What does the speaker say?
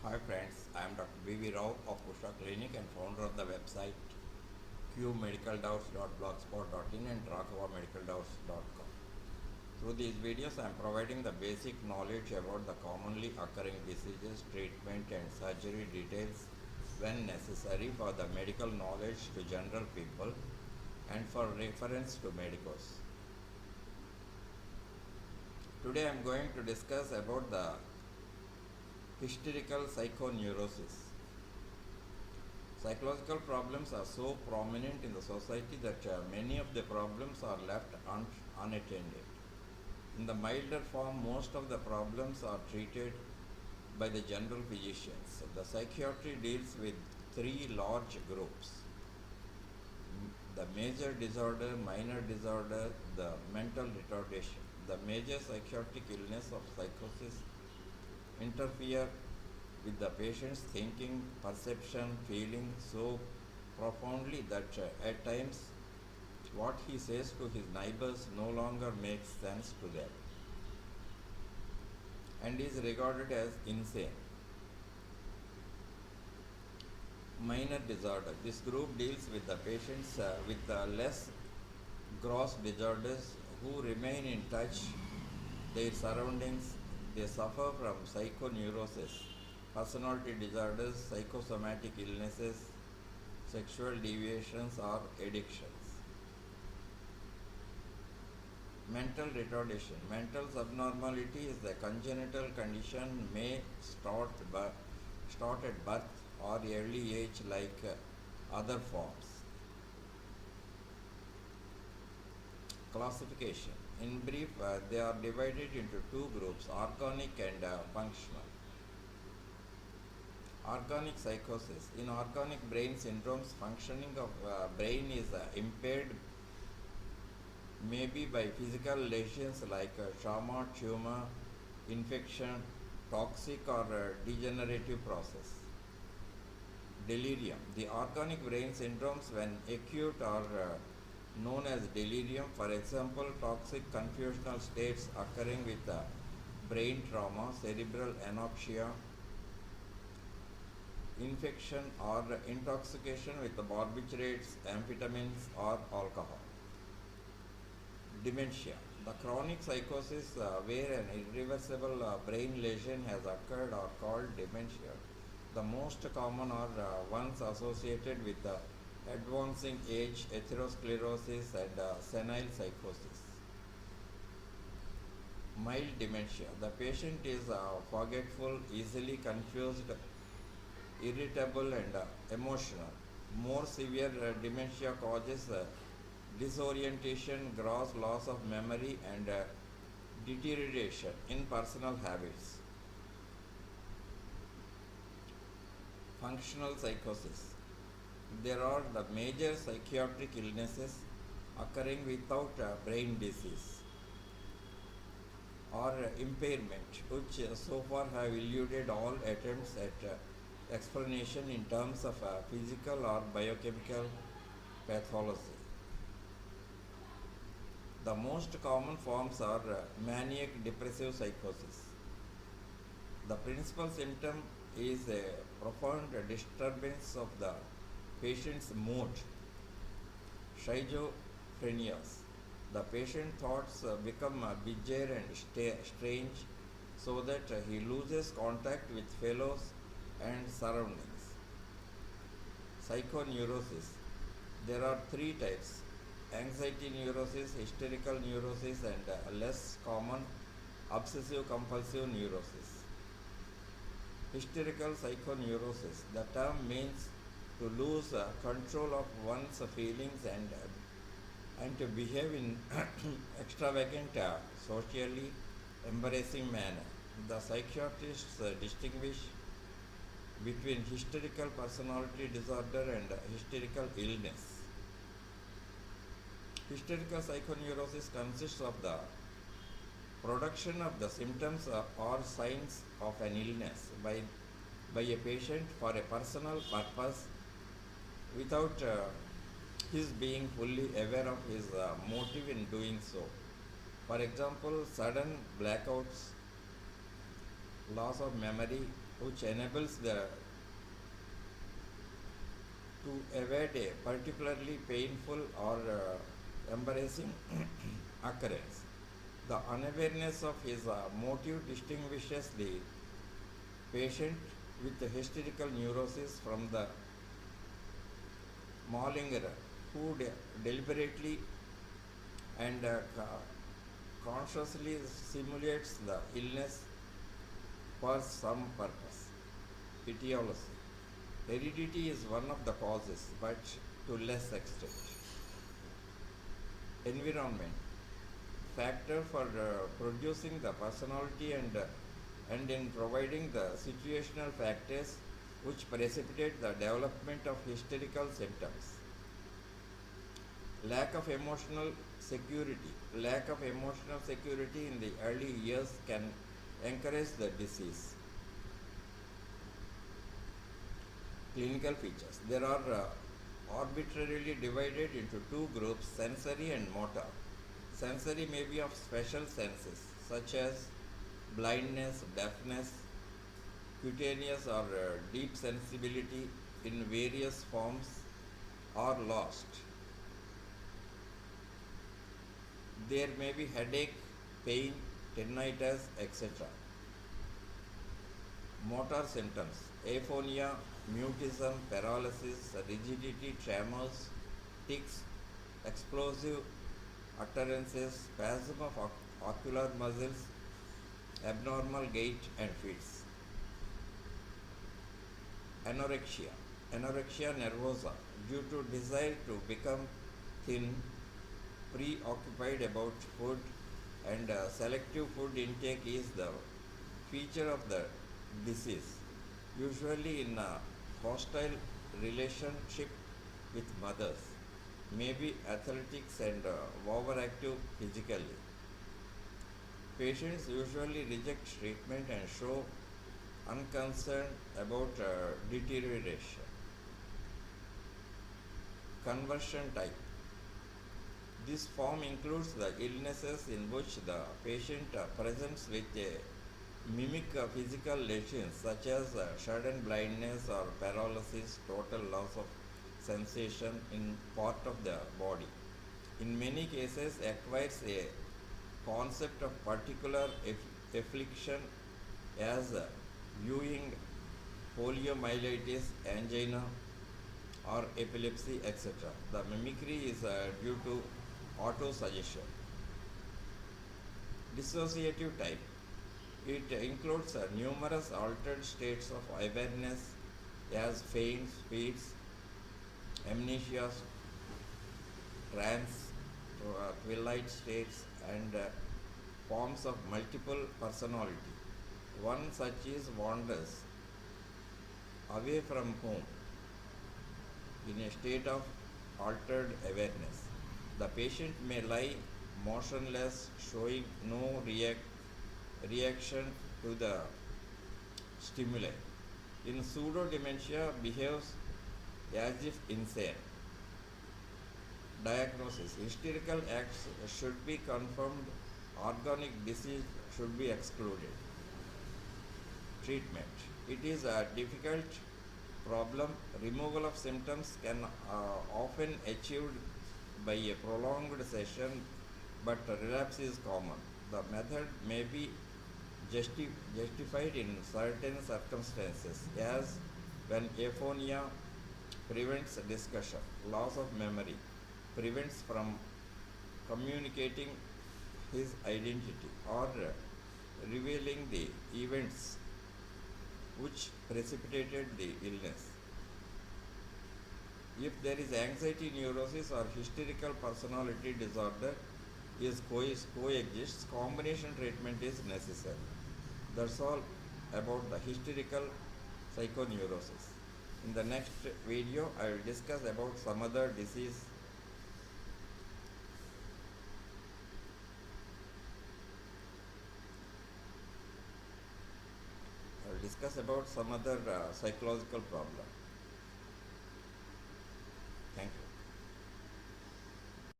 Hi friends, I am Dr. B.V. Rao of Pushpa Clinic and founder of the website qmedicaldoubts.blogspot.in and raghavamedicaldoubts.com. Through these videos, I am providing the basic knowledge about the commonly occurring diseases, treatment and surgery details when necessary for the medical knowledge to general people and for reference to medicos. Today I am going to discuss about the hysterical psychoneurosis. Psychological problems are so prominent in the society that many of the problems are left unattended. In the milder form, most of the problems are treated by the general physicians. The psychiatry deals with three large groups: the major disorder, minor disorder, the mental retardation. The major psychiatric illness of psychosis interfere with the patient's thinking, perception, feeling so profoundly that at times what he says to his neighbors no longer makes sense to them and is regarded as insane. Minor disorder. This group deals with the patients with less gross disorders who remain in touch their surroundings. They suffer from psychoneurosis, personality disorders, psychosomatic illnesses, sexual deviations or addictions. Mental retardation. Mental subnormality is a congenital condition may start at birth or early age like other forms. Classification. In brief, they are divided into two groups, organic and functional. Organic psychosis. In organic brain syndromes, functioning of brain is impaired maybe by physical lesions like trauma, tumor, infection, toxic or degenerative process. Delirium. The organic brain syndromes, when acute, are known as delirium. For example, toxic confusional states occurring with brain trauma, cerebral anoxia, infection or intoxication with barbiturates, amphetamines or alcohol. Dementia. The chronic psychosis where an irreversible brain lesion has occurred are called dementia. The most common are ones associated with advancing age, atherosclerosis and senile psychosis. Mild dementia. The patient is forgetful, easily confused, irritable and emotional. More severe dementia causes disorientation, gross loss of memory and deterioration in personal habits. Functional psychosis. There are the major psychiatric illnesses occurring without brain disease or impairment, which so far have eluded all attempts at explanation in terms of physical or biochemical pathology. The most common forms are maniac depressive psychosis. The principal symptom is a profound disturbance of the patient's mood. Schizophrenias. The patient's thoughts become bizarre and strange so that he loses contact with fellows and surroundings. Psychoneurosis. There are three types: anxiety neurosis, hysterical neurosis and less common obsessive compulsive neurosis. Hysterical psychoneurosis. The term means to lose control of one's feelings and to behave in extravagant, socially embarrassing manner. The psychiatrists distinguish between hysterical personality disorder and hysterical illness. Hysterical psychoneurosis consists of the production of the symptoms or signs of an illness by a patient for a personal purpose without his being fully aware of his motive in doing so. For example, sudden blackouts, loss of memory, which enables the to evade a particularly painful or embarrassing occurrence. The unawareness of his motive distinguishes the patient with hysterical neurosis from the malingerer who deliberately and consciously simulates the illness for some purpose. Etiology. Heredity is one of the causes, but to less extent. Environment. Factor for producing the personality and in providing the situational factors which precipitate the development of hysterical symptoms. Lack of emotional security. Lack of emotional security in the early years can encourage the disease. Clinical features. There are arbitrarily divided into two groups, sensory and motor. Sensory may be of special senses such as blindness, deafness, cutaneous or deep sensibility in various forms are lost. There may be headache, pain, tinnitus, etc. Motor symptoms: aphonia, mutism, paralysis, rigidity, tremors, tics, explosive utterances, spasm of ocular muscles, abnormal gait and fits. Anorexia. Anorexia nervosa, due to desire to become thin, preoccupied about food, and selective food intake is the feature of the disease, usually in a hostile relationship with mothers, may be athletics and overactive physically. Patients usually reject treatment and show unconcern about deterioration. Conversion type. This form includes the illnesses in which the patient presents with a mimic physical lesions such as sudden blindness or paralysis, total loss of sensation in part of the body. In many cases, acquires a concept of particular affliction as viewing poliomyelitis, angina, or epilepsy, etc. The mimicry is due to autosuggestion. Dissociative type. It includes numerous altered states of awareness as faints, fits, amnesia, trance, twilight states, and forms of multiple personality. One such is wanders away from home in a state of altered awareness. The patient may lie motionless, showing no reaction to the stimuli. In pseudo dementia, behaves as if insane. Diagnosis: hysterical acts should be confirmed, organic disease should be excluded. Treatment: it is a difficult problem. Removal of symptoms can often achieved by a prolonged session, but relapse is common. The method may be justified in certain circumstances, as when aphonia prevents discussion, loss of memory prevents from communicating his identity, or revealing the events which precipitated the illness. If there is anxiety neurosis or hysterical personality disorder coexists, combination treatment is necessary. That's all about the hysterical psychoneurosis. In the next video, I will discuss about some other disease. I will discuss about some other psychological problem.